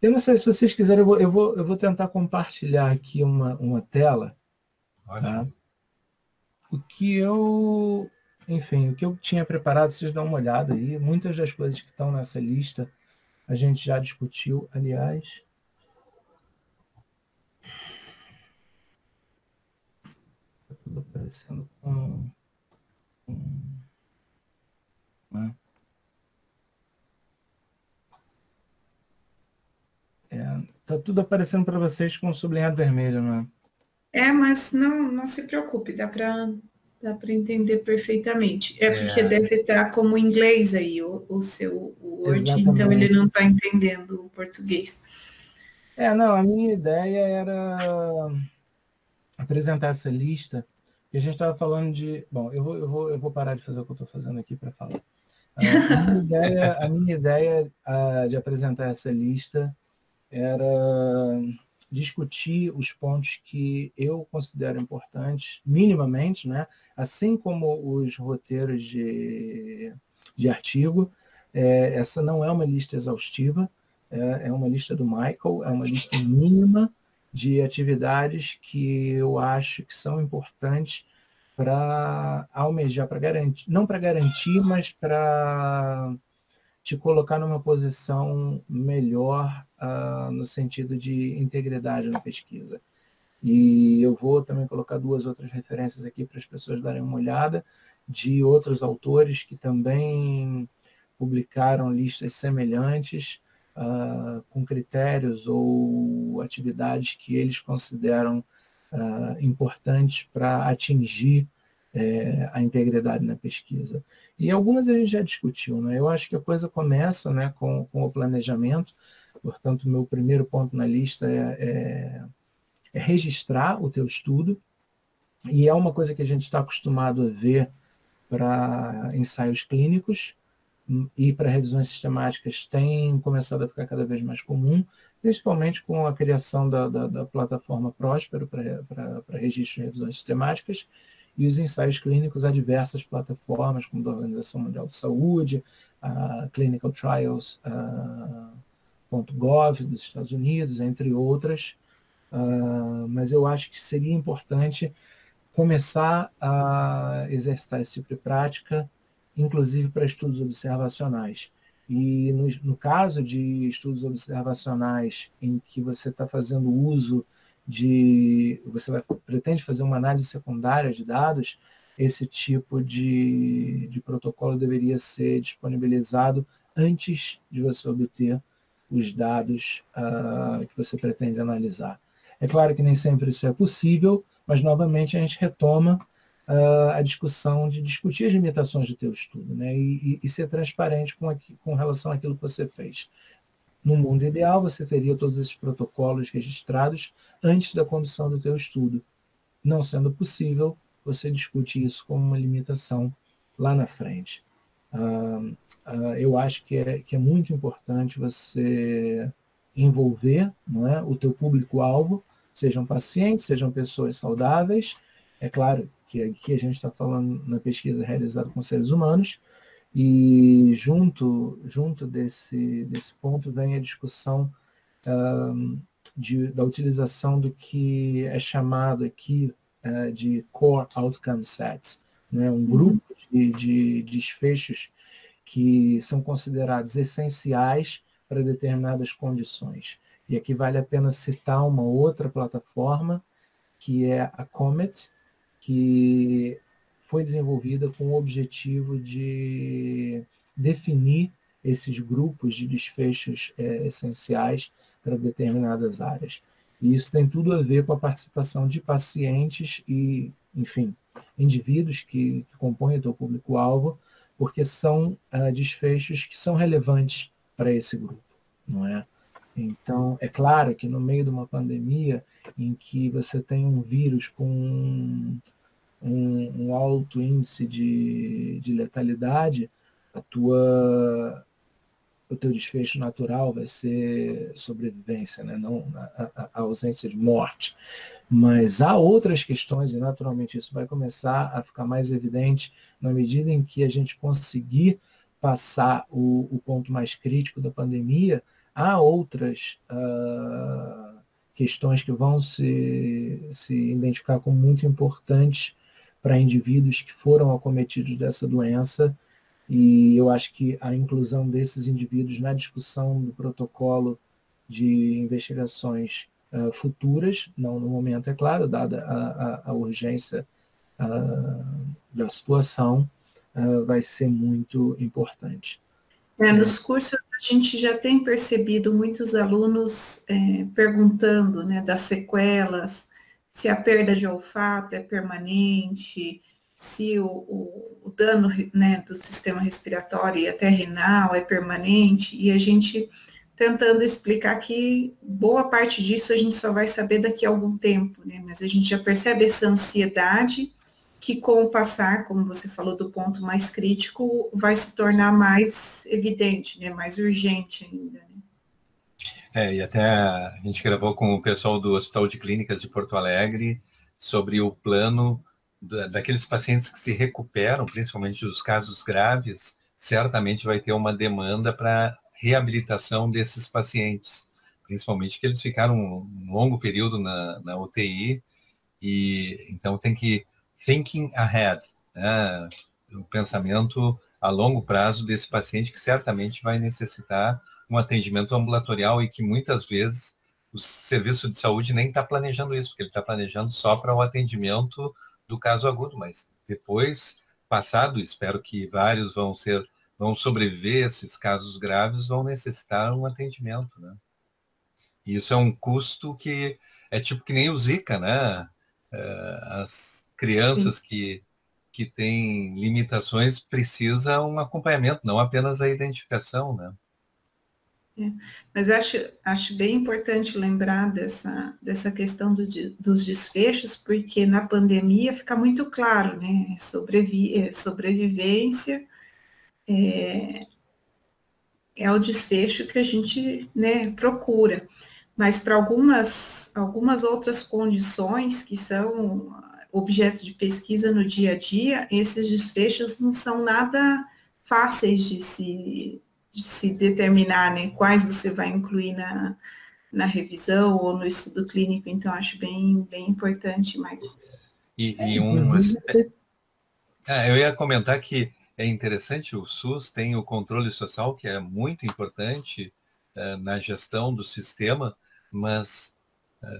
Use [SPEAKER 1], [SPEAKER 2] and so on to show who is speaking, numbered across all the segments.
[SPEAKER 1] Eu não sei se vocês quiserem, eu vou tentar compartilhar aqui uma tela. Tá? O que eu, enfim, o que eu tinha preparado, vocês dão uma olhada aí. Muitas das coisas que estão nessa lista a gente já discutiu, aliás. Está tudo aparecendo com né? Tá tudo aparecendo para vocês com sublinhado vermelho, não é?
[SPEAKER 2] Mas não se preocupe, dá para entender perfeitamente. Porque deve estar como inglês aí o seu Word,
[SPEAKER 1] Exatamente.
[SPEAKER 2] então ele não está entendendo o português.
[SPEAKER 1] Não, a minha ideia era apresentar essa lista, e a gente estava falando de... Bom, eu vou parar de fazer o que eu estou fazendo aqui para falar. A minha ideia de apresentar essa lista era discutir os pontos que eu considero importantes, minimamente, né? Assim como os roteiros de artigo. Essa não é uma lista exaustiva, é uma lista do Michael, é uma lista mínima de atividades que eu acho que são importantes para almejar, para garantir, não para garantir, mas para te colocar numa posição melhor no sentido de integridade na pesquisa. E eu vou também colocar 2 outras referências aqui para as pessoas darem uma olhada, de outros autores que também publicaram listas semelhantes, com critérios ou atividades que eles consideram importantes para atingir a integridade na pesquisa. E algumas a gente já discutiu, né? Eu acho que a coisa começa, né, com o planejamento. Portanto, o meu primeiro ponto na lista é registrar o teu estudo, e é uma coisa que a gente está acostumado a ver para ensaios clínicos, e para revisões sistemáticas tem começado a ficar cada vez mais comum, principalmente com a criação da plataforma Próspero para registro de revisões sistemáticas, e os ensaios clínicos a diversas plataformas, como da Organização Mundial de Saúde, a clinicaltrials.gov dos Estados Unidos, entre outras. Mas eu acho que seria importante começar a exercitar esse tipo de prática, inclusive para estudos observacionais. E no caso de estudos observacionais em que você está fazendo uso você pretende fazer uma análise secundária de dados, esse tipo de protocolo deveria ser disponibilizado antes de você obter os dados que você pretende analisar. É claro que nem sempre isso é possível, mas novamente a gente retoma a discussão de discutir as limitações do teu estudo, né? E ser transparente com relação àquilo que você fez. No mundo ideal, você teria todos esses protocolos registrados antes da condução do teu estudo. Não sendo possível, você discute isso como uma limitação lá na frente. Eu acho que é muito importante você envolver, não é, o teu público-alvo, sejam pacientes, sejam pessoas saudáveis. É claro que aqui a gente está falando na pesquisa realizada com seres humanos, e junto desse ponto vem a discussão da utilização do que é chamado aqui de Core Outcome Sets, né? Um grupo de desfechos que são considerados essenciais para determinadas condições. E aqui vale a pena citar uma outra plataforma, que é a Comet, que foi desenvolvida com o objetivo de definir esses grupos de desfechos essenciais para determinadas áreas. E isso tem tudo a ver com a participação de pacientes e, enfim, indivíduos que compõem o teu público-alvo, porque são desfechos que são relevantes para esse grupo, não é? Então, é claro que no meio de uma pandemia em que você tem um vírus com um alto índice de letalidade, o teu desfecho natural vai ser sobrevivência, né? Não a ausência de morte. Mas há outras questões, e naturalmente isso vai começar a ficar mais evidente na medida em que a gente conseguir passar o ponto mais crítico da pandemia. Há outras questões que vão se identificar como muito importantes para indivíduos que foram acometidos dessa doença, e eu acho que a inclusão desses indivíduos na discussão do protocolo de investigações futuras, não no momento, é claro, dada a urgência da situação, vai ser muito importante.
[SPEAKER 2] Nos cursos a gente já tem percebido muitos alunos perguntando, né, das sequelas, se a perda de olfato é permanente, se o dano, né, do sistema respiratório e até renal é permanente, e a gente tentando explicar que boa parte disso a gente só vai saber daqui a algum tempo, né, mas a gente já percebe essa ansiedade que com o passar, como você falou, do ponto mais crítico, vai se tornar mais evidente, né, mais urgente ainda. Né?
[SPEAKER 3] E até a gente gravou com o pessoal do Hospital de Clínicas de Porto Alegre sobre o plano daqueles pacientes que se recuperam, principalmente dos casos graves, certamente vai ter uma demanda para reabilitação desses pacientes, principalmente que eles ficaram um longo período na UTI, e então tem que thinking ahead, né? O pensamento a longo prazo desse paciente que certamente vai necessitar um atendimento ambulatorial e que muitas vezes o serviço de saúde nem está planejando isso, porque ele está planejando só para o atendimento do caso agudo, mas depois, passado, espero que vários vão sobreviver a esses casos graves, vão necessitar um atendimento, né? E isso é um custo que é tipo que nem o Zika, né? As crianças que têm limitações precisam um acompanhamento, não apenas a identificação, né?
[SPEAKER 2] Mas acho bem importante lembrar dessa questão dos desfechos, porque na pandemia fica muito claro, né? Sobrevivência é o desfecho que a gente, né, procura. Mas para algumas outras condições que são objetos de pesquisa no dia a dia, esses desfechos não são nada fáceis de se determinar, né, quais você vai incluir na revisão ou no estudo clínico. Então, acho bem importante, Michael.
[SPEAKER 3] Eu ia comentar que é interessante, o SUS tem o controle social, que é muito importante na gestão do sistema, mas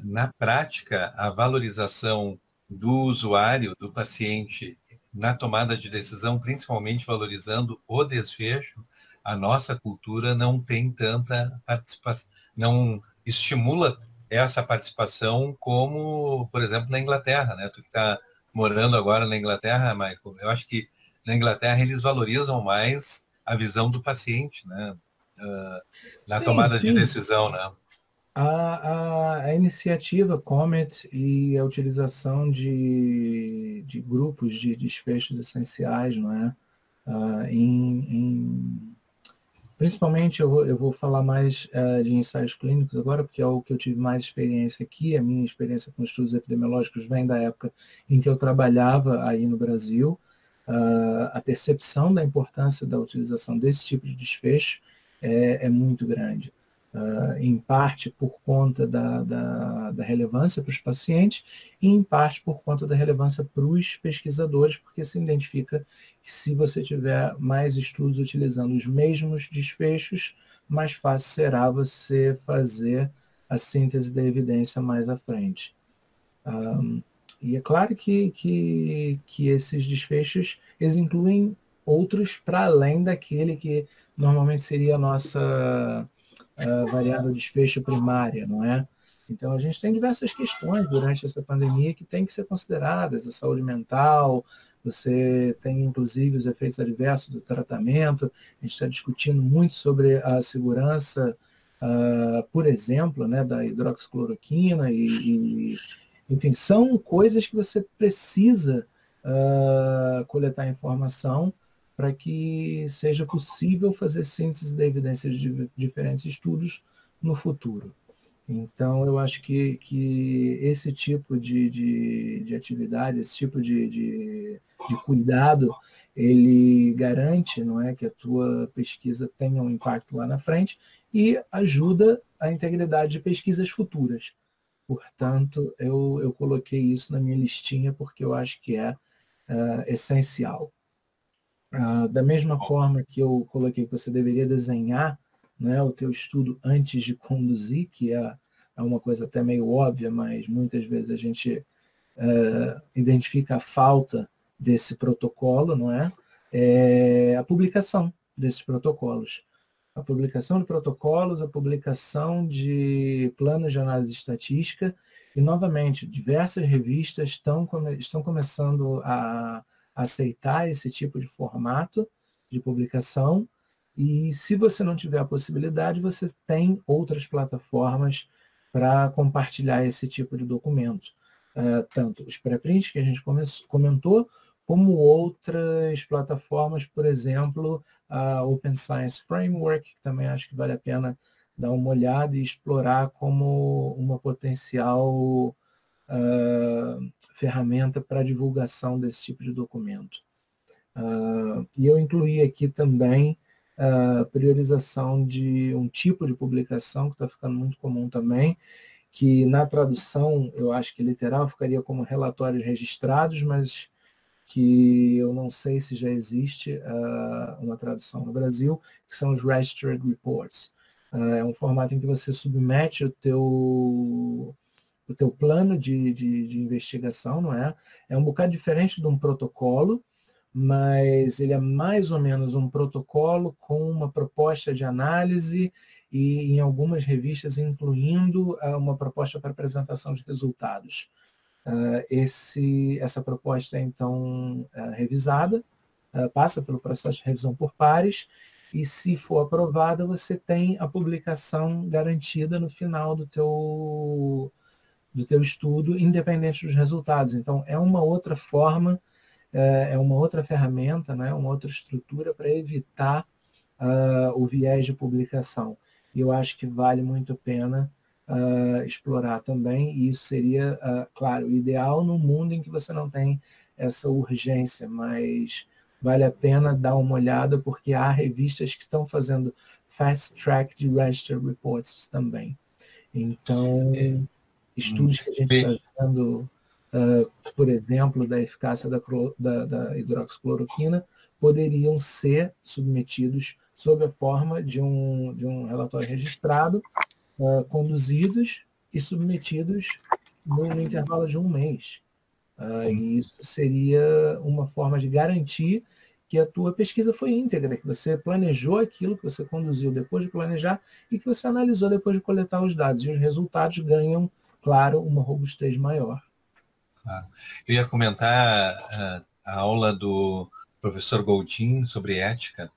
[SPEAKER 3] na prática, a valorização do usuário, do paciente, na tomada de decisão, principalmente valorizando o desfecho, a nossa cultura não tem tanta participação, não estimula essa participação como, por exemplo, na Inglaterra, né? Tu que está morando agora na Inglaterra, Michael, eu acho que na Inglaterra eles valorizam mais a visão do paciente, né? Na tomada de decisão, né?
[SPEAKER 1] A iniciativa Comet e a utilização de grupos de desfechos essenciais, não é? Principalmente eu vou falar mais de ensaios clínicos agora, porque é o que eu tive mais experiência aqui. A minha experiência com estudos epidemiológicos vem da época em que eu trabalhava aí no Brasil. A percepção da importância da utilização desse tipo de desfecho é muito grande. Em parte por conta da relevância para os pacientes e em parte por conta da relevância para os pesquisadores, porque se identifica que se você tiver mais estudos utilizando os mesmos desfechos, mais fácil será você fazer a síntese da evidência mais à frente. E é claro que esses desfechos eles incluem outros para além daquele que normalmente seria a nossa variável desfecho primária, não é? Então, a gente tem diversas questões durante essa pandemia que têm que ser consideradas, a saúde mental, você tem, inclusive, os efeitos adversos do tratamento, a gente está discutindo muito sobre a segurança, por exemplo, né, da hidroxicloroquina, enfim, são coisas que você precisa coletar informação para que seja possível fazer síntese da evidência de diferentes estudos no futuro. Então, eu acho que esse tipo de atividade, esse tipo de cuidado, ele garante, não é, que a tua pesquisa tenha um impacto lá na frente e ajuda a integridade de pesquisas futuras. Portanto, eu coloquei isso na minha listinha porque eu acho que é essencial. Da mesma forma que eu coloquei que você deveria desenhar, né, o teu estudo antes de conduzir, que é uma coisa até meio óbvia, mas muitas vezes a gente identifica a falta desse protocolo, não é? A publicação desses protocolos. A publicação de protocolos, a publicação de planos de análise estatística, e, novamente, diversas revistas estão começando a aceitar esse tipo de formato de publicação, e se você não tiver a possibilidade, você tem outras plataformas para compartilhar esse tipo de documento. Tanto os pré-prints que a gente comentou, como outras plataformas, por exemplo, a Open Science Framework, que também acho que vale a pena dar uma olhada e explorar como uma potencial ferramenta para divulgação desse tipo de documento. E eu incluí aqui também a priorização de um tipo de publicação que está ficando muito comum também, que na tradução, eu acho que literal ficaria como relatórios registrados, mas que eu não sei se já existe uma tradução no Brasil, que são os Registered Reports. É um formato em que você submete o teu plano de investigação, não é? É um bocado diferente de um protocolo, mas ele é mais ou menos um protocolo com uma proposta de análise e, em algumas revistas, incluindo uma proposta para apresentação de resultados. Essa proposta é, então, revisada, passa pelo processo de revisão por pares, e, se for aprovada, você tem a publicação garantida no final do teu estudo, independente dos resultados. Então, é uma outra forma, é uma outra ferramenta, né, uma outra estrutura para evitar o viés de publicação. E eu acho que vale muito a pena explorar também, e isso seria, claro, o ideal no mundo em que você não tem essa urgência, mas vale a pena dar uma olhada, porque há revistas que estão fazendo fast track de Registered Reports também. Então, estudos que a gente está vendo, por exemplo, da eficácia da hidroxicloroquina, poderiam ser submetidos sob a forma de um relatório registrado, conduzidos e submetidos no intervalo de um mês. E isso seria uma forma de garantir que a tua pesquisa foi íntegra, que você planejou aquilo, que você conduziu depois de planejar e que você analisou depois de coletar os dados. E os resultados ganham, claro, uma robustez maior.
[SPEAKER 3] Eu ia comentar a aula do professor Goldin sobre ética,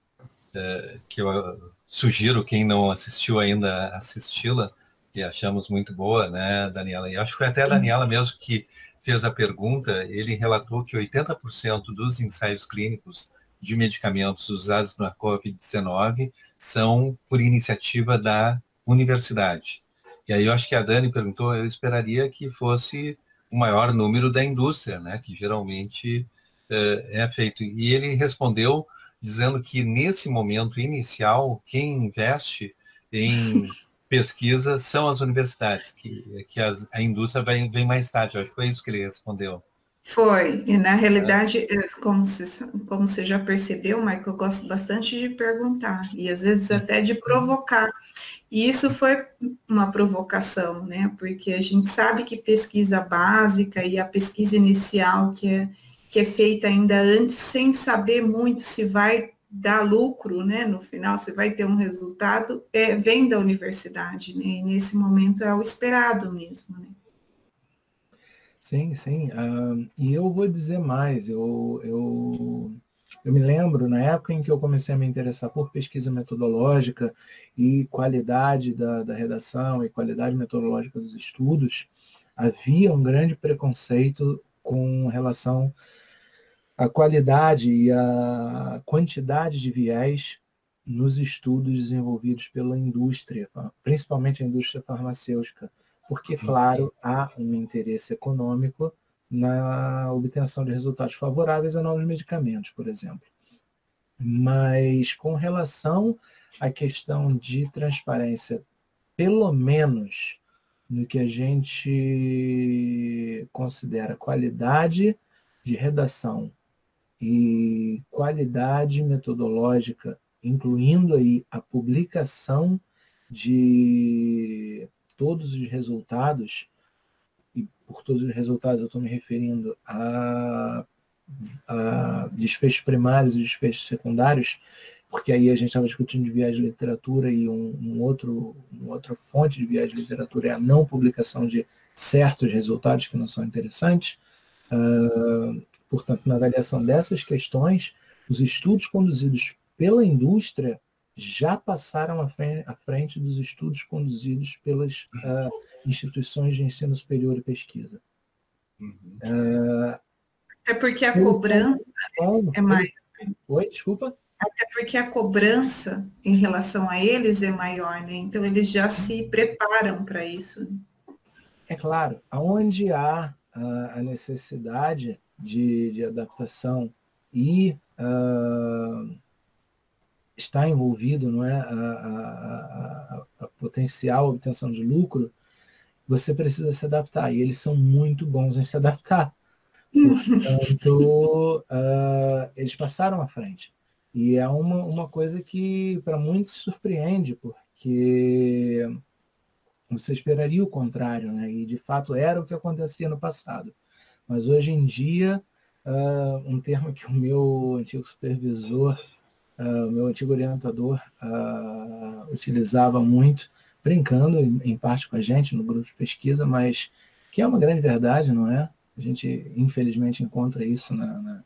[SPEAKER 3] que eu sugiro quem não assistiu ainda assisti-la, que achamos muito boa, né, Daniela? E acho que foi até a Daniela mesmo que fez a pergunta. Ele relatou que 80% dos ensaios clínicos de medicamentos usados na COVID-19 são por iniciativa da universidade. E aí eu acho que a Dani perguntou, eu esperaria que fosse o maior número da indústria, né, que geralmente é feito. E ele respondeu dizendo que, nesse momento inicial, quem investe em pesquisa são as universidades, que a indústria vem mais tarde. Eu acho que foi isso que ele respondeu.
[SPEAKER 2] Foi, e na realidade, como você já percebeu, Michael, eu gosto bastante de perguntar, e às vezes até de provocar. E isso foi uma provocação, né? Porque a gente sabe que pesquisa básica e a pesquisa inicial, que é feita ainda antes, sem saber muito se vai dar lucro, né? No final, se vai ter um resultado, vem da universidade, né? E nesse momento é o esperado mesmo, né?
[SPEAKER 1] Sim, sim. E eu vou dizer mais. Eu me lembro, na época em que eu comecei a me interessar por pesquisa metodológica e qualidade da redação e qualidade metodológica dos estudos, havia um grande preconceito com relação à qualidade e à quantidade de viés nos estudos desenvolvidos pela indústria, principalmente a indústria farmacêutica, porque, claro, há um interesse econômico na obtenção de resultados favoráveis a novos medicamentos, por exemplo. Mas com relação à questão de transparência, pelo menos no que a gente considera qualidade de redação e qualidade metodológica, incluindo aí a publicação de todos os resultados, e por todos os resultados eu estou me referindo a desfechos primários e desfechos secundários, porque aí a gente estava discutindo de viés de literatura e uma outra fonte de viés de literatura é a não publicação de certos resultados que não são interessantes. Portanto, na avaliação dessas questões, os estudos conduzidos pela indústria já passaram à frente dos estudos conduzidos pelas instituições de ensino superior e pesquisa.
[SPEAKER 2] É porque a cobrança é mais...
[SPEAKER 1] Oi, desculpa?
[SPEAKER 2] Até porque a cobrança em relação a eles é maior, né? Então, eles já se preparam para isso.
[SPEAKER 1] É claro, onde há a necessidade de adaptação e está envolvido, não é, a potencial obtenção de lucro, você precisa se adaptar. E eles são muito bons em se adaptar. Portanto, eles passaram à frente. E é uma coisa que para muitos surpreende, porque você esperaria o contrário, né? E de fato era o que acontecia no passado. Mas hoje em dia, um termo que o meu antigo supervisor, o meu antigo orientador utilizava muito, brincando em parte com a gente no grupo de pesquisa, mas que é uma grande verdade, não é? A gente infelizmente encontra isso na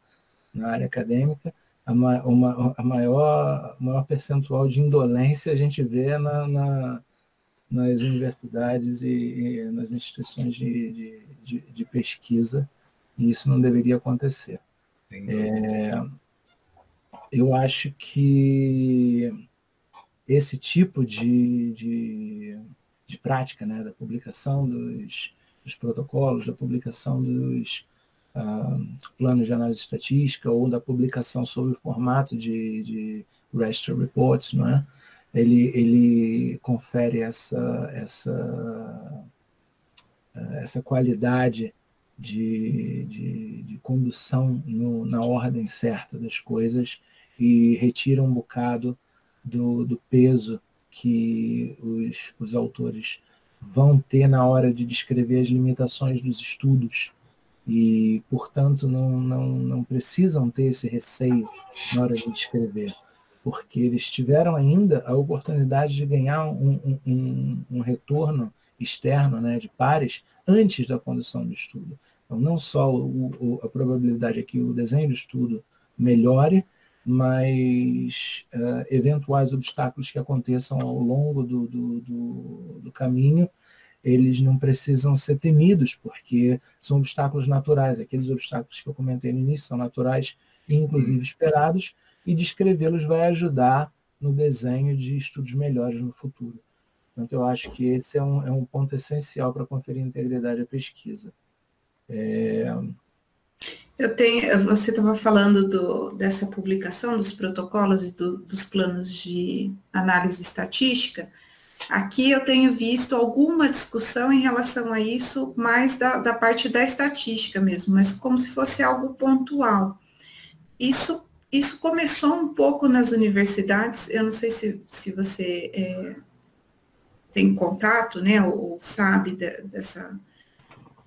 [SPEAKER 1] área acadêmica. O maior percentual de indolência a gente vê nas universidades e nas instituições de pesquisa, e isso não deveria acontecer. Eu acho que esse tipo de prática, né, da publicação dos protocolos, da publicação dos planos de análise estatística ou da publicação sob o formato de Raster Reports, não é? Ele confere essa qualidade de condução na ordem certa das coisas e retira um bocado do peso que os autores vão ter na hora de descrever as limitações dos estudos e, portanto, não precisam ter esse receio na hora de descrever, porque eles tiveram ainda a oportunidade de ganhar um retorno externo, né, de pares antes da condução do estudo. Então, não só a probabilidade é que o desenho do estudo melhore, mas eventuais obstáculos que aconteçam ao longo do caminho, eles não precisam ser temidos, porque são obstáculos naturais. Aqueles obstáculos que eu comentei no início são naturais e, inclusive, esperados, e descrevê-los vai ajudar no desenho de estudos melhores no futuro. Então, eu acho que esse é um ponto essencial para conferir integridade à pesquisa.
[SPEAKER 2] Você estava falando dessa publicação dos protocolos e dos planos de análise estatística. Aqui eu tenho visto alguma discussão em relação a isso, mais da parte da estatística mesmo, mas como se fosse algo pontual. Isso começou um pouco nas universidades, eu não sei se você tem contato, né, ou sabe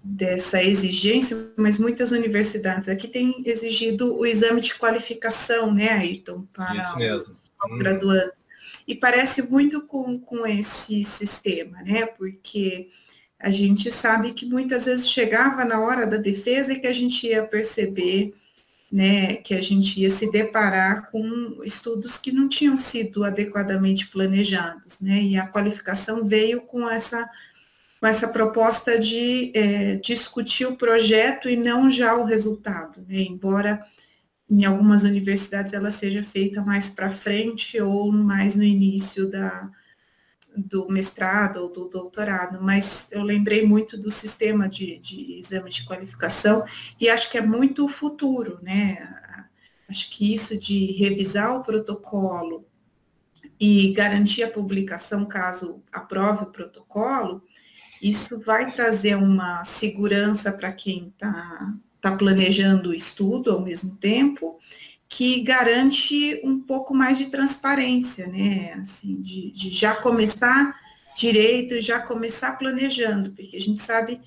[SPEAKER 2] dessa exigência, mas muitas universidades aqui têm exigido o exame de qualificação, né, Ayrton, para os graduandos. E parece muito com esse sistema, né, porque a gente sabe que muitas vezes chegava na hora da defesa e que a gente ia perceber, né, que a gente ia se deparar com estudos que não tinham sido adequadamente planejados, né, e a qualificação veio com essa proposta de discutir o projeto e não já o resultado, né? Embora em algumas universidades ela seja feita mais para frente ou mais no início do mestrado ou do doutorado, mas eu lembrei muito do sistema de exame de qualificação e acho que é muito o futuro, né? Acho que isso de revisar o protocolo e garantir a publicação caso aprove o protocolo, isso vai trazer uma segurança para quem tá planejando o estudo ao mesmo tempo, que garante um pouco mais de transparência, né? Assim, de já começar direito, já começar planejando, porque a gente sabe,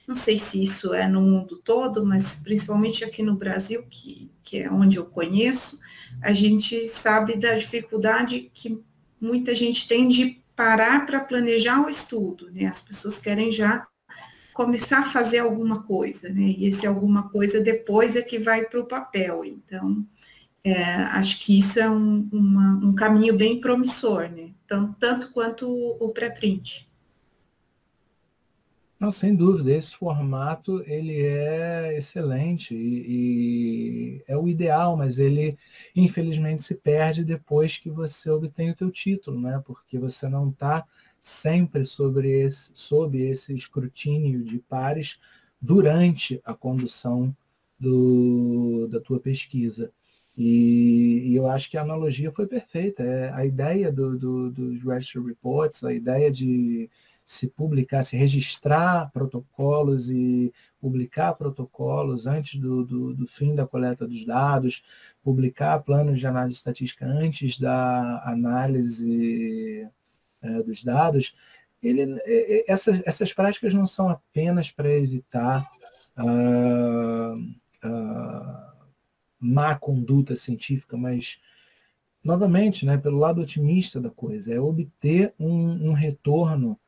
[SPEAKER 2] não sei se isso é no mundo todo, mas principalmente aqui no Brasil, que é onde eu conheço, a gente sabe da dificuldade que muita gente tem de parar para planejar o estudo, né? As pessoas querem já começar a fazer alguma coisa, né? E esse alguma coisa depois é que vai para o papel. Então, acho que isso é um caminho bem promissor, né? Então, tanto quanto o pré-print.
[SPEAKER 1] Não, sem dúvida, esse formato ele é excelente e é o ideal, mas ele infelizmente se perde depois que você obtém o teu título, né? Porque você não está sempre sob esse escrutínio de pares durante a condução da tua pesquisa. E eu acho que a analogia foi perfeita. A ideia dos Register Reports, a ideia de se publicar, se registrar protocolos e publicar protocolos antes do fim da coleta dos dados, publicar planos de análise estatística antes da análise dos dados, essas práticas não são apenas para evitar má conduta científica, mas novamente, né, pelo lado otimista da coisa, é obter um retorno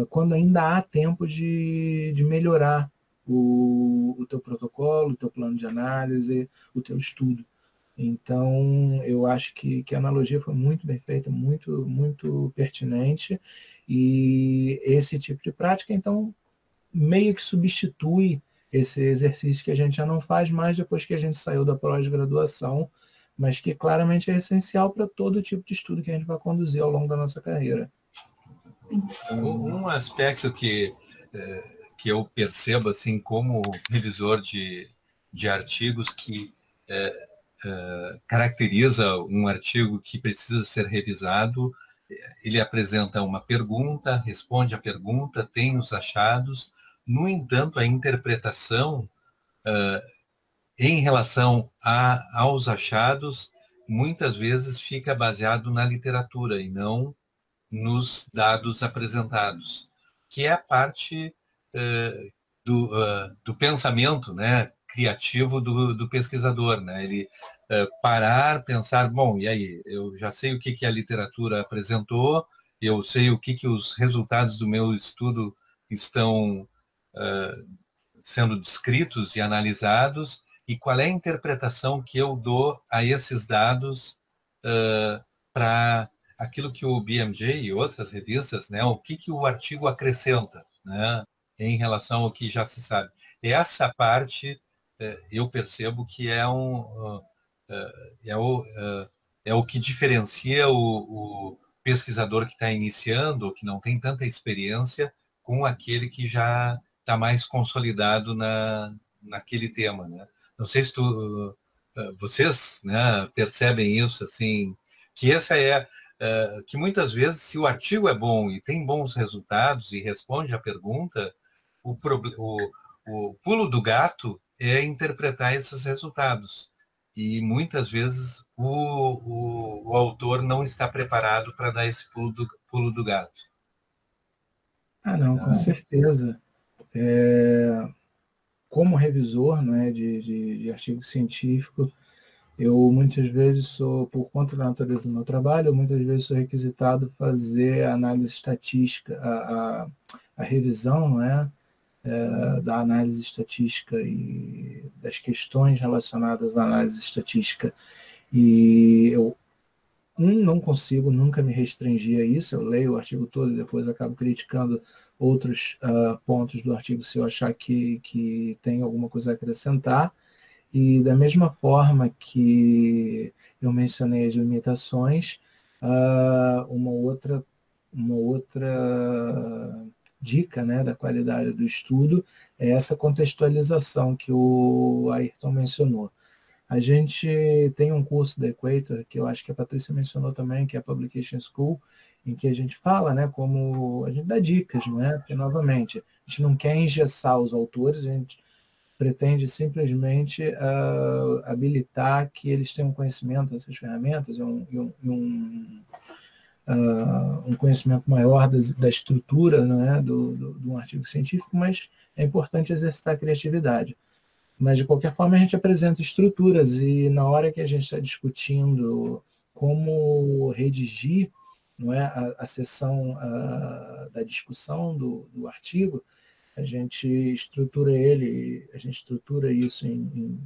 [SPEAKER 1] quando ainda há tempo de melhorar o teu protocolo, o teu plano de análise, o teu estudo. Então, eu acho que a analogia foi muito bem feita, muito, muito pertinente, e esse tipo de prática, então, meio que substitui esse exercício que a gente já não faz mais depois que a gente saiu da pós-graduação, mas que claramente é essencial para todo tipo de estudo que a gente vai conduzir ao longo da nossa carreira.
[SPEAKER 3] Um aspecto que eu percebo assim como revisor de artigos que caracteriza um artigo que precisa ser revisado, ele apresenta uma pergunta, responde a pergunta, tem os achados, no entanto, a interpretação em relação aos achados muitas vezes fica baseado na literatura e não nos dados apresentados, que é a parte do pensamento, né, criativo do pesquisador, né? Ele parar, pensar, bom, e aí, eu já sei o que a literatura apresentou, eu sei o que os resultados do meu estudo estão sendo descritos e analisados, e qual é a interpretação que eu dou a esses dados para aquilo que o BMJ e outras revistas, né, o que o artigo acrescenta, né, em relação ao que já se sabe. Essa parte eu percebo que é o que diferencia o pesquisador que está iniciando, que não tem tanta experiência, com aquele que já está mais consolidado naquele tema, né? Não sei se vocês, né, percebem isso, assim, que essa que muitas vezes, se o artigo é bom e tem bons resultados e responde à pergunta, o pulo do gato é interpretar esses resultados. E muitas vezes o autor não está preparado para dar esse pulo do gato.
[SPEAKER 1] Não, com certeza. Como revisor, né, de artigo científico, eu muitas vezes sou, por conta da natureza do meu trabalho, muitas vezes sou requisitado fazer a análise estatística, a revisão, né, da análise estatística e das questões relacionadas à análise estatística. E eu não consigo nunca me restringir a isso, eu leio o artigo todo e depois acabo criticando outros pontos do artigo se eu achar que tem alguma coisa a acrescentar. E da mesma forma que eu mencionei as limitações, uma outra dica, né, da qualidade do estudo é essa contextualização que o Ayrton mencionou. A gente tem um curso da Equator, que eu acho que a Patrícia mencionou também, que é a Publication School, em que a gente fala, né, como a gente dá dicas, não é? Porque, novamente, a gente não quer engessar os autores, a gente pretende simplesmente habilitar que eles tenham conhecimento dessas ferramentas e um conhecimento maior da estrutura, né, de um artigo científico, mas é importante exercitar a criatividade. Mas, de qualquer forma, a gente apresenta estruturas e na hora que a gente está discutindo como redigir, não é, a sessão da discussão do artigo, a gente estrutura isso em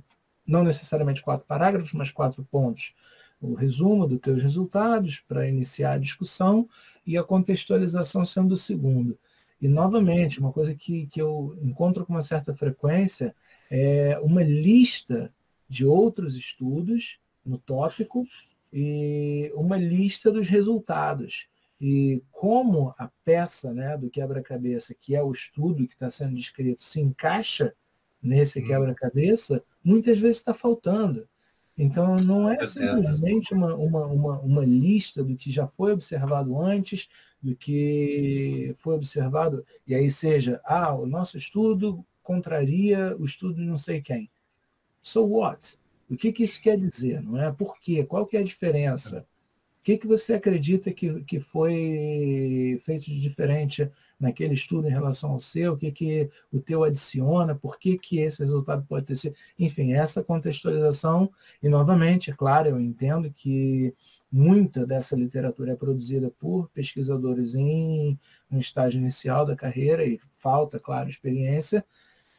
[SPEAKER 1] não necessariamente 4 parágrafos, mas 4 pontos. O resumo dos teus resultados para iniciar a discussão e a contextualização sendo o segundo. E, novamente, uma coisa que eu encontro com uma certa frequência é uma lista de outros estudos no tópico e uma lista dos resultados. E como a peça, né, do quebra-cabeça, que é o estudo que está sendo descrito, se encaixa nesse quebra-cabeça, muitas vezes está faltando. Então, não é simplesmente uma lista do que já foi observado antes, do que foi observado, e aí seja, o nosso estudo contraria o estudo de não sei quem. So what? O que isso quer dizer? Não é? Por quê? Qual que é a diferença? O que você acredita que foi feito de diferente naquele estudo em relação ao seu? O que o teu adiciona? Por que esse resultado pode ter sido? Enfim, essa contextualização, e novamente, é claro, eu entendo que muita dessa literatura é produzida por pesquisadores em um estágio inicial da carreira e falta, claro, experiência,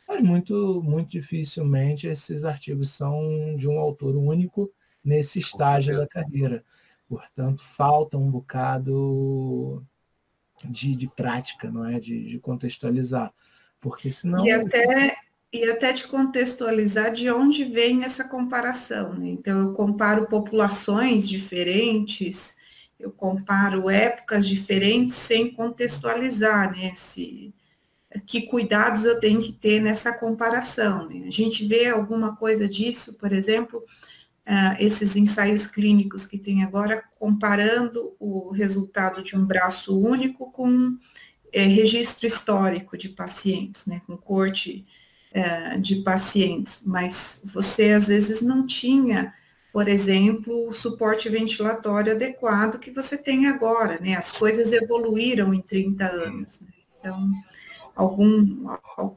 [SPEAKER 1] mas muito, muito dificilmente esses artigos são de um autor único nesse estágio da carreira. Portanto, falta um bocado de prática, não é? De contextualizar. Porque senão...
[SPEAKER 2] E até te contextualizar de onde vem essa comparação, né? Então, eu comparo populações diferentes, eu comparo épocas diferentes sem contextualizar, né? Que cuidados eu tenho que ter nessa comparação, né? A gente vê alguma coisa disso, por exemplo, esses ensaios clínicos que tem agora, comparando o resultado de um braço único com registro histórico de pacientes, né, com corte de pacientes, mas você às vezes não tinha, por exemplo, o suporte ventilatório adequado que você tem agora, né, as coisas evoluíram em 30 anos, né? Então,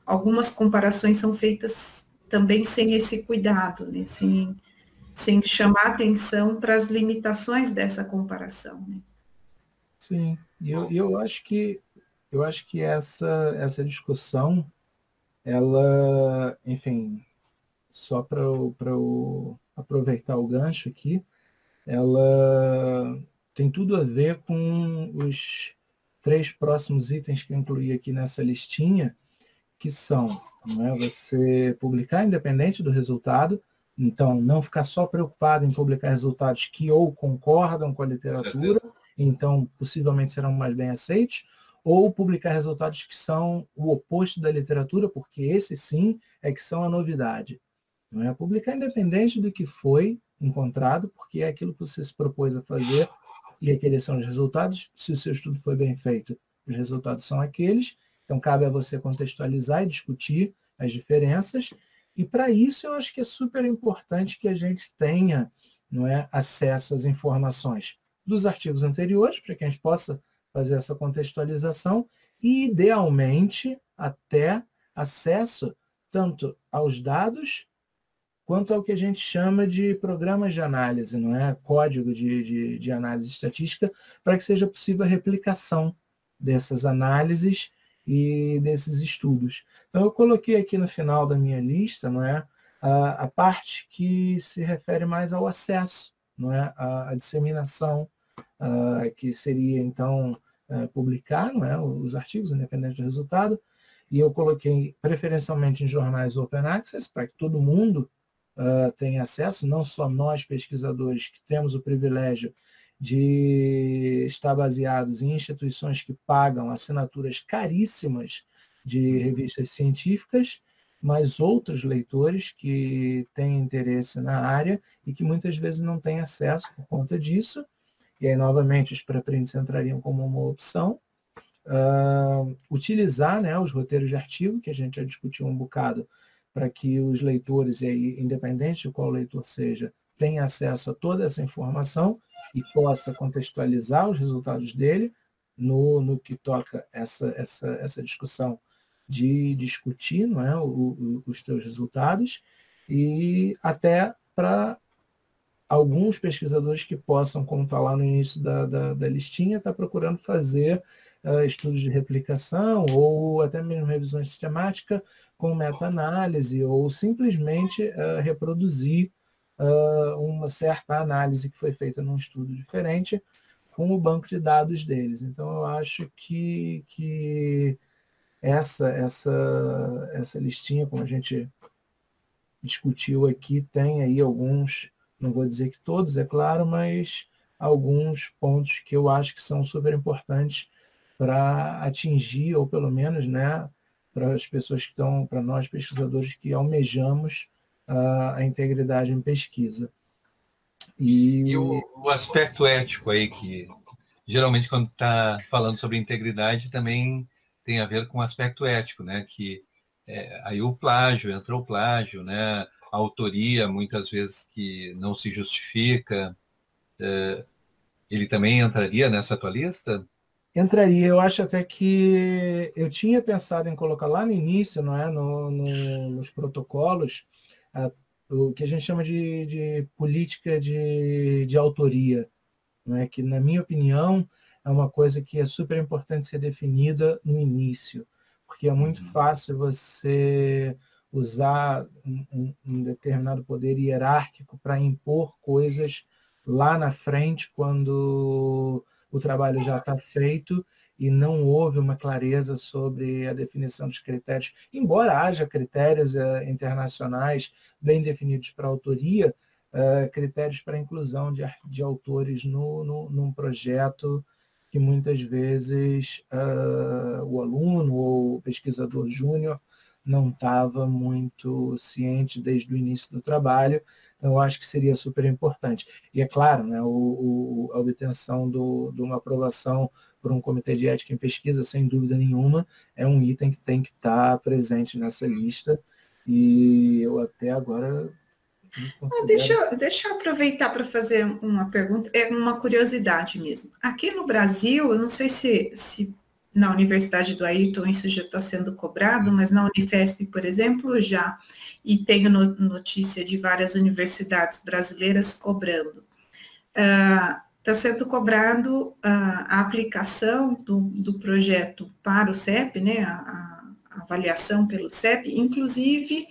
[SPEAKER 2] algumas comparações são feitas também sem esse cuidado, né, sem chamar atenção para as limitações dessa comparação, né?
[SPEAKER 1] Sim, e eu acho que essa discussão, ela, enfim, só para eu aproveitar o gancho aqui, ela tem tudo a ver com os 3 próximos itens que eu incluí aqui nessa listinha, que são, não é, você publicar independente do resultado, então não ficar só preocupado em publicar resultados que ou concordam com a literatura, então possivelmente serão mais bem aceitos, ou publicar resultados que são o oposto da literatura, porque esses sim é que são a novidade. Não é? Publicar independente do que foi encontrado, porque é aquilo que você se propôs a fazer e aqueles são os resultados. Se o seu estudo foi bem feito, os resultados são aqueles. Então, cabe a você contextualizar e discutir as diferenças. E, para isso, eu acho que é super importante que a gente tenha, não é, acesso às informações dos artigos anteriores, para que a gente possa fazer essa contextualização e, idealmente, até acesso tanto aos dados quanto ao que a gente chama de programas de análise, não é? Código de análise estatística, para que seja possível a replicação dessas análises e desses estudos. Então, eu coloquei aqui no final da minha lista, não é, a parte que se refere mais ao acesso, não é, a disseminação, que seria, então, publicar, não é, os artigos, independente do resultado, e eu coloquei preferencialmente em jornais open access, para que todo mundo tenha acesso, não só nós pesquisadores que temos o privilégio de estar baseados em instituições que pagam assinaturas caríssimas de revistas científicas, mas outros leitores que têm interesse na área e que muitas vezes não têm acesso por conta disso. E aí, novamente, os pré-prints entrariam como uma opção. Utilizar, né, os roteiros de artigo, que a gente já discutiu um bocado, para que os leitores, e aí, independente de qual leitor seja, tenha acesso a toda essa informação e possa contextualizar os resultados dele no que toca essa discussão de discutir, não é, os teus resultados, e até para alguns pesquisadores que possam, como está lá no início da listinha, estar procurando fazer estudos de replicação ou até mesmo revisão sistemática com meta-análise ou simplesmente reproduzir uma certa análise que foi feita num estudo diferente com o banco de dados deles. Então, eu acho que essa listinha, como a gente discutiu aqui, tem aí alguns, não vou dizer que todos, é claro, mas alguns pontos que eu acho que são super importantes para atingir, ou pelo menos, né, para as pessoas que estão, para nós pesquisadores que almejamos a integridade em pesquisa.
[SPEAKER 3] E o aspecto ético aí, que geralmente quando está falando sobre integridade também tem a ver com o aspecto ético, né? Que aí entra o plágio, né? A autoria, muitas vezes, que não se justifica, ele também entraria nessa tua lista?
[SPEAKER 1] Entraria. Eu acho até que eu tinha pensado em colocar lá no início, não é, nos protocolos, o que a gente chama de política de autoria, não é? Que, na minha opinião, é uma coisa que é super importante ser definida no início, porque é muito fácil você usar um determinado poder hierárquico para impor coisas lá na frente, quando o trabalho já está feito e não houve uma clareza sobre a definição dos critérios. Embora haja critérios internacionais bem definidos para a autoria, critérios para a inclusão de autores num projeto que muitas vezes o aluno ou o pesquisador júnior não estava muito ciente desde o início do trabalho. Então, eu acho que seria super importante. E é claro, né, a obtenção de uma aprovação por um comitê de ética em pesquisa, sem dúvida nenhuma, é um item que tem que estar presente nessa lista. E eu até agora...
[SPEAKER 2] Deixa eu aproveitar para fazer uma pergunta, é uma curiosidade mesmo. Aqui no Brasil, eu não sei se na Universidade do Ayrton isso já está sendo cobrado, mas na Unifesp, por exemplo, já, e tenho notícia de várias universidades brasileiras cobrando. Está sendo cobrado a aplicação do projeto para o CEP, né, a avaliação pelo CEP, inclusive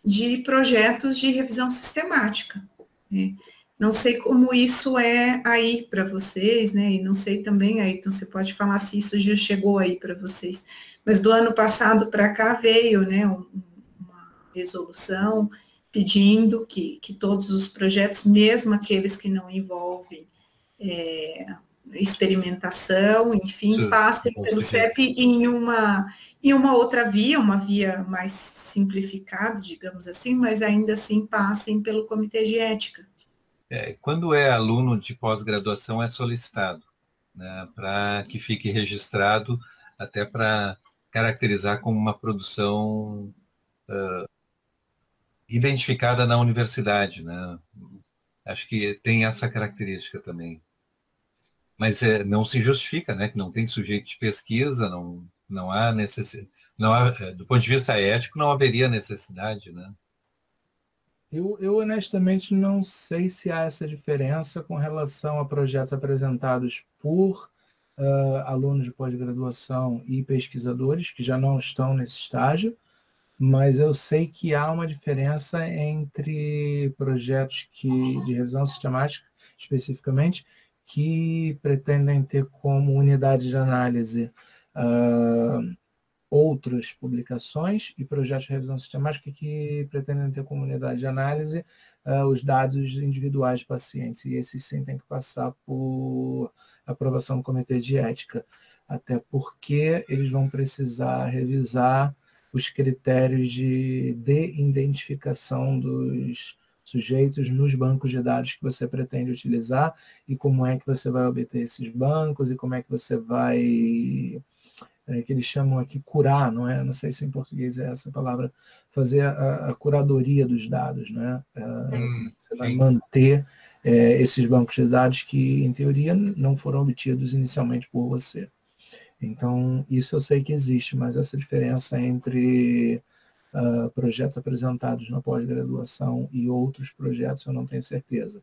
[SPEAKER 2] de projetos de revisão sistemática, né? Não sei como isso é aí para vocês, né? E não sei também, Ayrton, você pode falar se isso já chegou aí para vocês. Mas do ano passado para cá veio, né, uma resolução pedindo que todos os projetos, mesmo aqueles que não envolvem experimentação, enfim, passem pelo CEP em uma outra via, uma via mais simplificada, digamos assim, mas ainda assim passem pelo comitê de ética.
[SPEAKER 3] Quando é aluno de pós-graduação, é solicitado, né, para que fique registrado, até para caracterizar como uma produção identificada na universidade, né? Acho que tem essa característica também. Mas não se justifica, né, que não tem sujeito de pesquisa, não há necessidade, do ponto de vista ético, não haveria necessidade, né?
[SPEAKER 1] Eu honestamente não sei se há essa diferença com relação a projetos apresentados por alunos de pós-graduação e pesquisadores que já não estão nesse estágio, mas eu sei que há uma diferença entre projetos de revisão sistemática, especificamente, que pretendem ter como unidade de análise outras publicações e projetos de revisão sistemática que pretendem ter como unidade de análise os dados individuais de pacientes. E esses sim tem que passar por aprovação do comitê de ética, até porque eles vão precisar revisar os critérios de identificação dos sujeitos nos bancos de dados que você pretende utilizar e como é que você vai obter esses bancos e como é que você vai, que eles chamam aqui curar, não é? Não sei se em português é essa palavra, fazer a curadoria dos dados, né? Você vai manter esses bancos de dados que, em teoria, não foram obtidos inicialmente por você. Então, isso eu sei que existe, mas essa diferença entre projetos apresentados na pós-graduação e outros projetos eu não tenho certeza.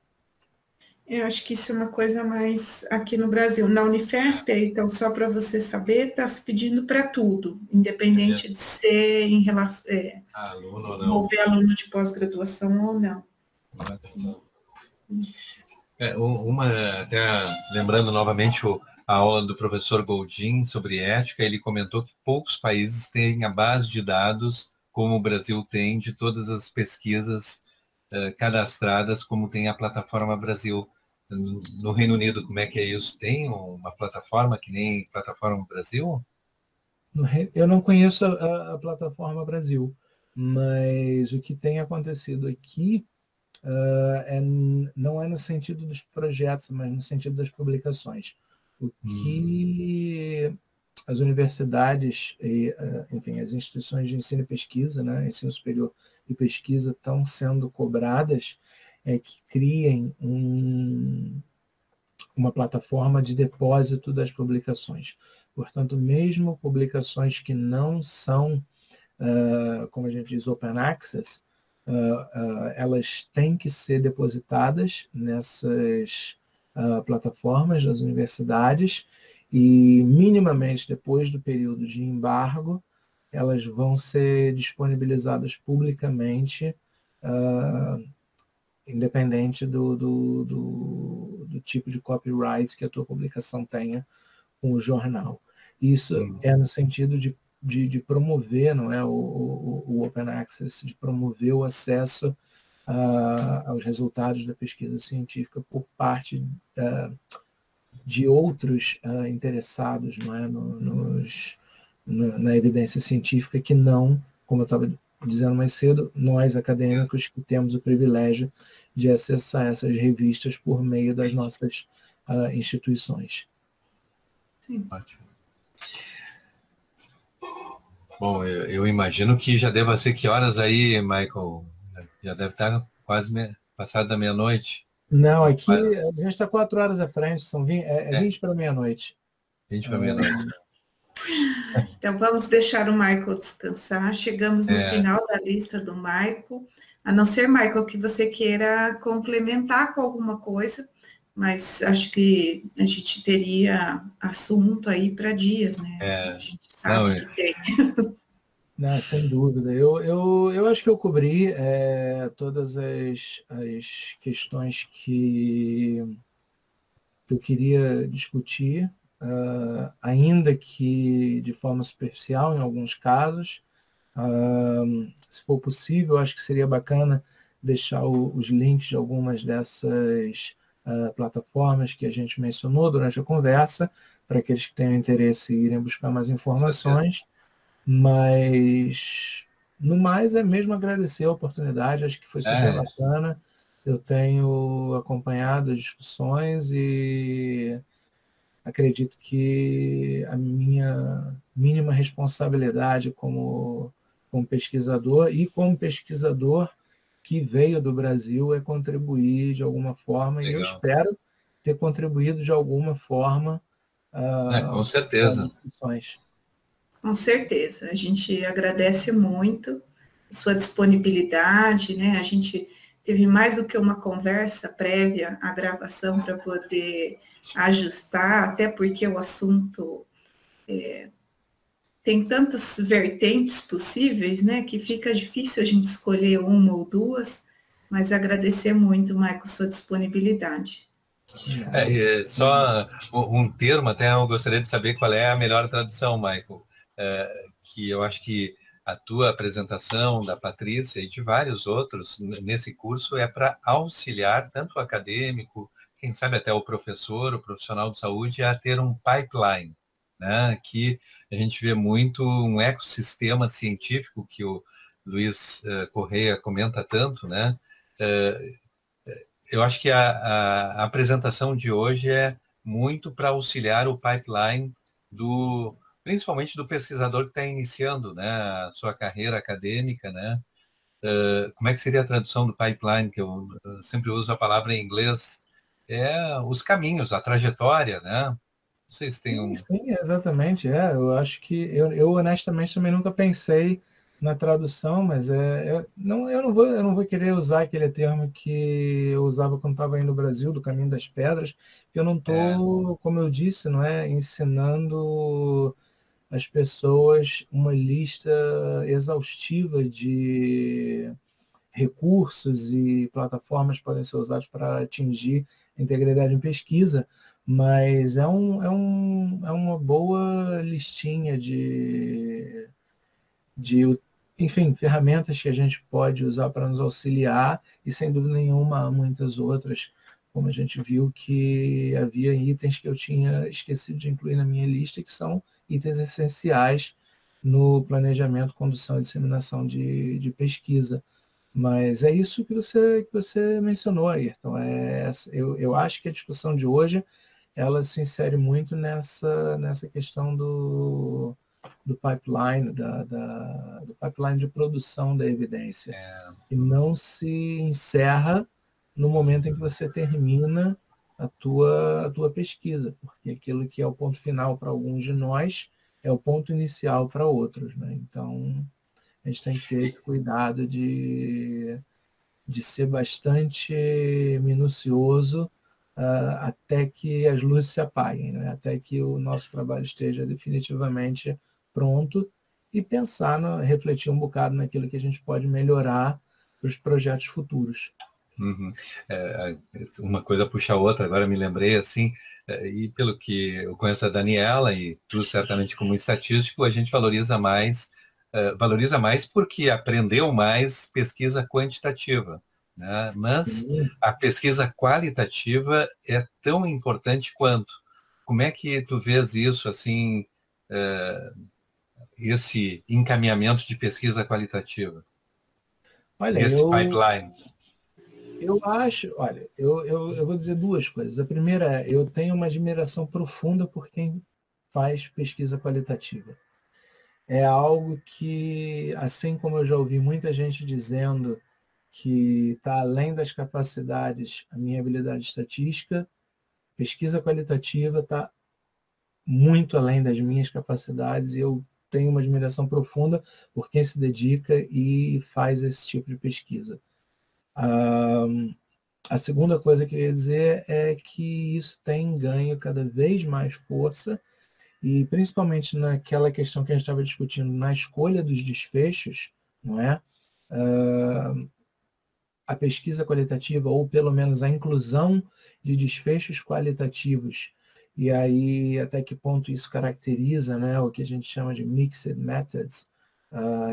[SPEAKER 2] Eu acho que isso é uma coisa mais aqui no Brasil. Na Unifesp, então, só para você saber, está se pedindo para tudo, independente de ser em relação
[SPEAKER 3] aluno ou não.
[SPEAKER 2] Envolver aluno de pós-graduação ou não.
[SPEAKER 3] Até lembrando novamente a aula do professor Goldin sobre ética, ele comentou que poucos países têm a base de dados como o Brasil tem, de todas as pesquisas cadastradas, como tem a plataforma Brasil. No Reino Unido, como é que é isso? Tem uma plataforma que nem plataforma Brasil?
[SPEAKER 1] Eu não conheço a plataforma Brasil, mas o que tem acontecido aqui não é no sentido dos projetos, mas no sentido das publicações. O que as universidades e, enfim, as instituições de ensino e pesquisa, né, ensino superior e pesquisa, estão sendo cobradas que criem uma plataforma de depósito das publicações. Portanto, mesmo publicações que não são, como a gente diz, open access, elas têm que ser depositadas nessas plataformas das universidades e, minimamente, depois do período de embargo, elas vão ser disponibilizadas publicamente, independente do tipo de copyright que a tua publicação tenha com o jornal. Isso é no sentido de promover, não é, o Open Access, de promover o acesso aos resultados da pesquisa científica por parte de outros interessados, não é, na evidência científica, que não, como eu estava dizendo mais cedo, nós acadêmicos que temos o privilégio de acessar essas revistas por meio das nossas instituições.
[SPEAKER 2] Sim.
[SPEAKER 3] Ótimo. Bom, eu imagino que já deva ser que horas aí, Michael? Já deve estar quase passado da meia-noite.
[SPEAKER 1] Não, aqui a gente está 4 horas à frente, são 20 para meia-noite.
[SPEAKER 3] 20 para meia-noite.
[SPEAKER 2] Então, vamos deixar o Michael descansar. Chegamos no final da lista do Michael. A não ser, Michael, que você queira complementar com alguma coisa, mas acho que a gente teria assunto aí para dias, né? A gente sabe que tem.
[SPEAKER 1] Não, sem dúvida. Eu acho que eu cobri todas as questões que eu queria discutir, ainda que de forma superficial em alguns casos. Se for possível, acho que seria bacana deixar os links de algumas dessas plataformas que a gente mencionou durante a conversa, para aqueles que tenham interesse em irem buscar mais informações. Mas, no mais, é mesmo agradecer a oportunidade, acho que foi super bacana. Eu tenho acompanhado as discussões e acredito que a minha mínima responsabilidade como pesquisador e como pesquisador que veio do Brasil é contribuir de alguma forma. Legal. E eu espero ter contribuído de alguma forma
[SPEAKER 3] com certeza.
[SPEAKER 1] às discussões.
[SPEAKER 2] Com certeza, a gente agradece muito a sua disponibilidade, né? A gente teve mais do que uma conversa prévia à gravação para poder ajustar, até porque o assunto tem tantas vertentes possíveis, né? Que fica difícil a gente escolher uma ou duas, mas agradecer muito, Michael, sua disponibilidade.
[SPEAKER 3] Só um termo, até eu gostaria de saber qual é a melhor tradução, Michael. Que eu acho que a tua apresentação, da Patrícia e de vários outros nesse curso é para auxiliar tanto o acadêmico, quem sabe até o professor, o profissional de saúde, a ter um pipeline, né? Aqui a gente vê muito um ecossistema científico que o Luiz Correia comenta tanto, né? Eu acho que a apresentação de hoje é muito para auxiliar o pipeline principalmente do pesquisador que está iniciando, né, a sua carreira acadêmica, né? Como é que seria a tradução do pipeline, que eu sempre uso a palavra em inglês? É os caminhos, a trajetória, né? Não sei se tem um...
[SPEAKER 1] Sim, exatamente. Eu acho que eu honestamente também nunca pensei na tradução, mas eu não vou querer usar aquele termo que eu usava quando estava aí no Brasil, do caminho das pedras, porque eu não estou, como eu disse, não é, ensinando as pessoas uma lista exaustiva de recursos e plataformas que podem ser usados para atingir a integridade em pesquisa, mas é uma boa listinha de, enfim, ferramentas que a gente pode usar para nos auxiliar, e sem dúvida nenhuma há muitas outras, como a gente viu que havia itens que eu tinha esquecido de incluir na minha lista, que são itens essenciais no planejamento, condução e disseminação de pesquisa. Mas é isso que você mencionou, Ayrton. Eu acho que a discussão de hoje ela se insere muito nessa questão do pipeline, do pipeline de produção da evidência, que não se encerra no momento em que você termina a tua pesquisa, porque aquilo que é o ponto final para alguns de nós é o ponto inicial para outros, né? Então, a gente tem que ter esse cuidado de ser bastante minucioso até que as luzes se apaguem, né? Até que o nosso trabalho esteja definitivamente pronto, e pensar, refletir um bocado naquilo que a gente pode melhorar para os projetos futuros.
[SPEAKER 3] Uhum. Uma coisa puxa a outra, agora me lembrei assim, e pelo que eu conheço a Daniela, e tu certamente como estatístico, a gente valoriza mais porque aprendeu mais pesquisa quantitativa, né? Mas a pesquisa qualitativa é tão importante quanto. Como é que tu vês isso, assim, esse encaminhamento de pesquisa qualitativa?
[SPEAKER 1] Olha,
[SPEAKER 3] esse pipeline?
[SPEAKER 1] Eu acho, olha, eu vou dizer duas coisas. A primeira é, eu tenho uma admiração profunda por quem faz pesquisa qualitativa. É algo que, assim como eu já ouvi muita gente dizendo que está além das capacidades a minha habilidade estatística, pesquisa qualitativa está muito além das minhas capacidades, e eu tenho uma admiração profunda por quem se dedica e faz esse tipo de pesquisa. A segunda coisa que eu ia dizer é que isso tem ganho cada vez mais força, e principalmente naquela questão que a gente estava discutindo, na escolha dos desfechos, não é? A pesquisa qualitativa, ou pelo menos a inclusão de desfechos qualitativos, e aí até que ponto isso caracteriza, né, o que a gente chama de mixed methods.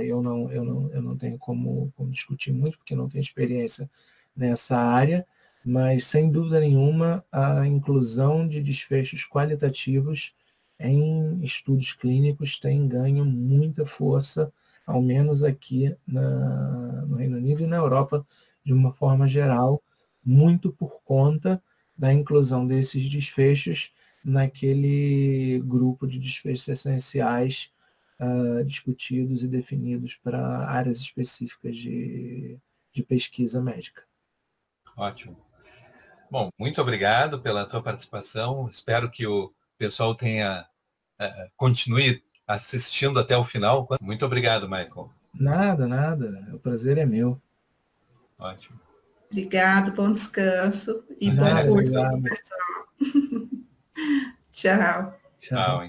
[SPEAKER 1] Eu não tenho como discutir muito, porque não tenho experiência nessa área, mas sem dúvida nenhuma a inclusão de desfechos qualitativos em estudos clínicos tem ganho muita força, ao menos aqui no Reino Unido e na Europa, de uma forma geral, muito por conta da inclusão desses desfechos naquele grupo de desfechos essenciais discutidos e definidos para áreas específicas de pesquisa médica.
[SPEAKER 3] Ótimo. Bom, muito obrigado pela tua participação. Espero que o pessoal continue assistindo até o final. Muito obrigado, Michael.
[SPEAKER 1] Nada. O prazer é meu.
[SPEAKER 3] Ótimo.
[SPEAKER 2] Obrigado, bom descanso e bom curso, pessoal. Tchau.
[SPEAKER 3] Tchau.